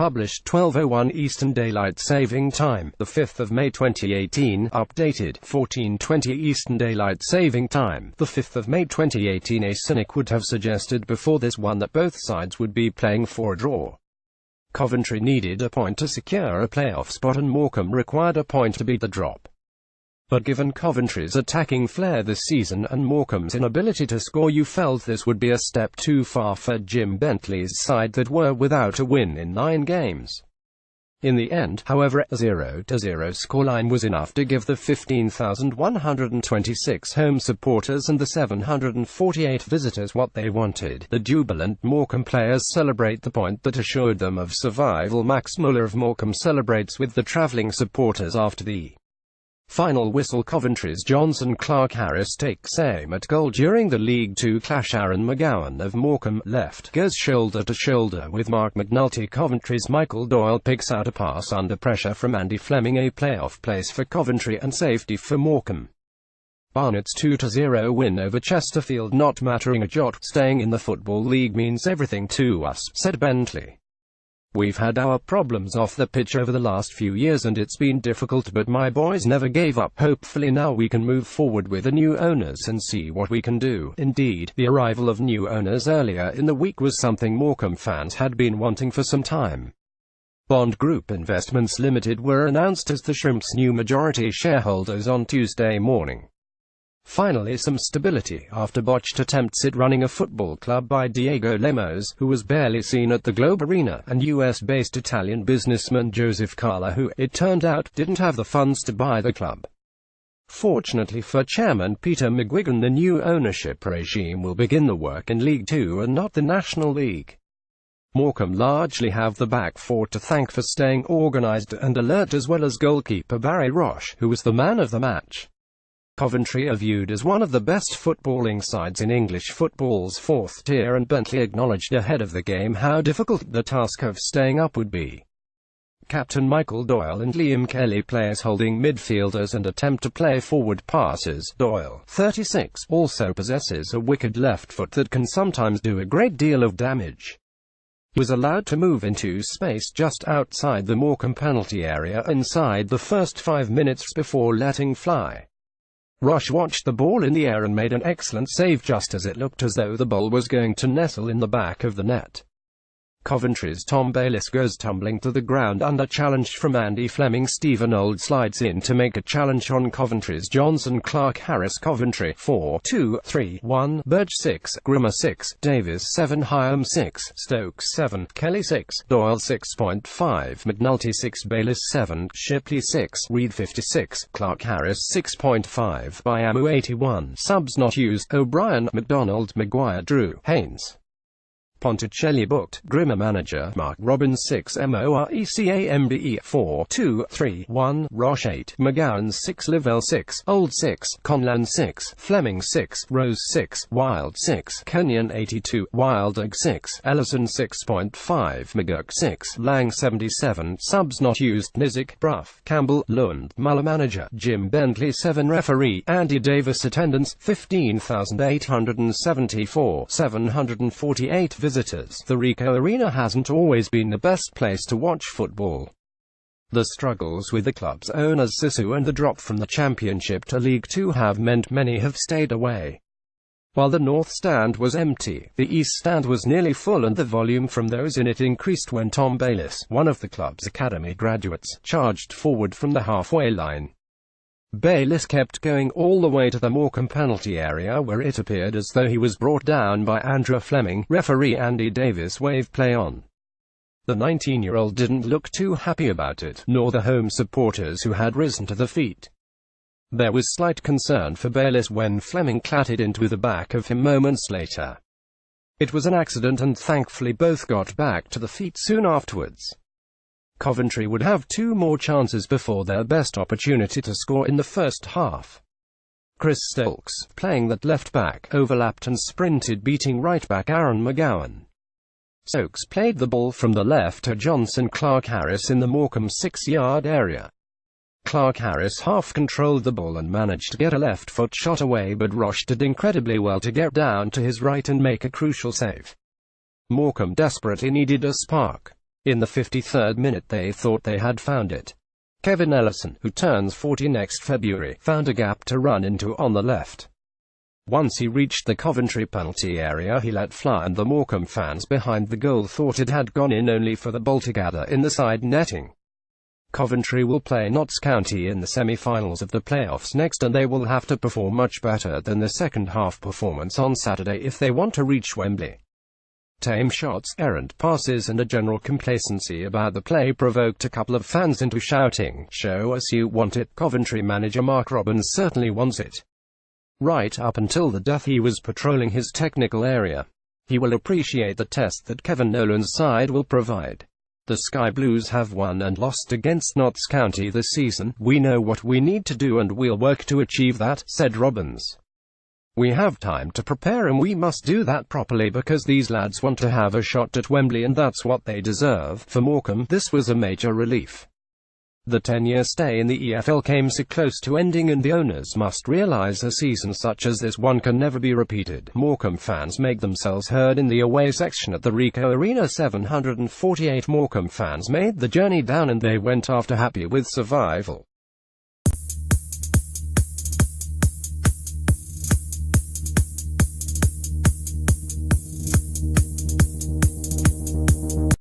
published 12:01 Eastern Daylight Saving Time, the 5th of May 2018, updated 14:20 Eastern Daylight Saving Time, the 5th of May 2018. A cynic would have suggested before this one that both sides would be playing for a draw. Coventry needed a point to secure a playoff spot and Morecambe required a point to beat the drop. But given Coventry's attacking flair this season and Morecambe's inability to score, you felt this would be a step too far for Jim Bentley's side that were without a win in 9 games. In the end, however, a 0-0 scoreline was enough to give the 15,126 home supporters and the 748 visitors what they wanted. The jubilant Morecambe players celebrate the point that assured them of survival. Max Muller of Morecambe celebrates with the travelling supporters after the final whistle. Coventry's Jonson Clarke-Harris takes aim at goal during the League Two clash. Aaron McGowan of Morecambe left goes shoulder to shoulder with Mark McNulty. Coventry's Michael Doyle picks out a pass under pressure from Andy Fleming. A playoff place for Coventry and safety for Morecambe. Barnet's 2-0 win over Chesterfield not mattering a jot. Staying in the Football League means everything to us, said Bentley. We've had our problems off the pitch over the last few years and it's been difficult, but my boys never gave up. Hopefully now we can move forward with the new owners and see what we can do. Indeed, the arrival of new owners earlier in the week was something Morecambe fans had been wanting for some time. Bond Group Investments Limited were announced as the Shrimp's new majority shareholders on Tuesday morning. Finally some stability after botched attempts at running a football club by Diego Lemos, who was barely seen at the Globe Arena, and US-based Italian businessman Joseph Cala, who, it turned out, didn't have the funds to buy the club. Fortunately for Chairman Peter McGuigan, the new ownership regime will begin the work in League Two and not the National League. Morecambe largely have the back four to thank for staying organised and alert, as well as goalkeeper Barry Roche, who was the man of the match. Coventry are viewed as one of the best footballing sides in English football's 4th tier, and Bentley acknowledged ahead of the game how difficult the task of staying up would be. Captain Michael Doyle and Liam Kelly play as holding midfielders and attempt to play forward passes. Doyle, 36, also possesses a wicked left foot that can sometimes do a great deal of damage. He was allowed to move into space just outside the Morecambe penalty area inside the first 5 minutes before letting fly. Roche watched the ball in the air and made an excellent save just as it looked as though the ball was going to nestle in the back of the net. Coventry's Tom Bayliss goes tumbling to the ground under challenge from Andy Fleming. Stephen Old slides in to make a challenge on Coventry's Jonson Clarke-Harris. Coventry 4-2-3-1, Burge 6, Grimmer 6, Davies 7, Hyam 6, Stokes 7, Kelly 6, Doyle 6.5, McNulty 6, Bayliss 7, Shipley 6, Reed 56, Clarke-Harris 6.5, Biamu 81, subs not used, O'Brien, McDonald, Maguire, Drew, Haynes. Ponticelli booked. Grimmer manager Mark Robbins 6, Morecambe 4-2-3-1, Roche 8, McGowan 6, Livell 6, Old 6, Conlan 6, Fleming 6, Rose 6, Wild 6, Kenyon 82, Wildag 6, Ellison 6.5, McGurk 6, Lang 77, subs not used, Nizick, Bruff, Campbell, Lund, Muller manager Jim Bentley 7, referee Andy Davis, attendance 15,874, 748 visitors. The Ricoh Arena hasn't always been the best place to watch football. The struggles with the club's owners Sisu and the drop from the Championship to League Two have meant many have stayed away. While the North Stand was empty, the East Stand was nearly full, and the volume from those in it increased when Tom Bayliss, one of the club's academy graduates, charged forward from the halfway line. Bayliss kept going all the way to the Morecambe penalty area, where it appeared as though he was brought down by Andrew Fleming. Referee Andy Davis waved play on. The 19-year-old didn't look too happy about it, nor the home supporters who had risen to the feet. There was slight concern for Bayliss when Fleming clattered into the back of him moments later. It was an accident, and thankfully both got back to the feet soon afterwards. Coventry would have 2 more chances before their best opportunity to score in the first half. Chris Stokes, playing that left back, overlapped and sprinted, beating right back Aaron McGowan. Stokes played the ball from the left to Jonson Clarke-Harris in the Morecambe 6-yard area. Clarke-Harris half-controlled the ball and managed to get a left-foot shot away, but Roche did incredibly well to get down to his right and make a crucial save. Morecambe desperately needed a spark. In the 53rd minute they thought they had found it. Kevin Ellison, who turns 40 next February, found a gap to run into on the left. Once he reached the Coventry penalty area he let fly, and the Morecambe fans behind the goal thought it had gone in, only for the ball to gather in the side netting. Coventry will play Notts County in the semi-finals of the playoffs next, and they will have to perform much better than the second-half performance on Saturday if they want to reach Wembley. Tame shots, errant passes and a general complacency about the play provoked a couple of fans into shouting, "Show us you want it." Coventry manager Mark Robins certainly wants it. Right up until the death he was patrolling his technical area. He will appreciate the test that Kevin Nolan's side will provide. The Sky Blues have won and lost against Notts County this season. "We know what we need to do and we'll work to achieve that," said Robins. "We have time to prepare and we must do that properly because these lads want to have a shot at Wembley and that's what they deserve." For Morecambe, this was a major relief. The 10-year stay in the EFL came so close to ending, and the owners must realise a season such as this one can never be repeated. Morecambe fans make themselves heard in the away section at the Ricoh Arena. 748 Morecambe fans made the journey down and they went after happy with survival.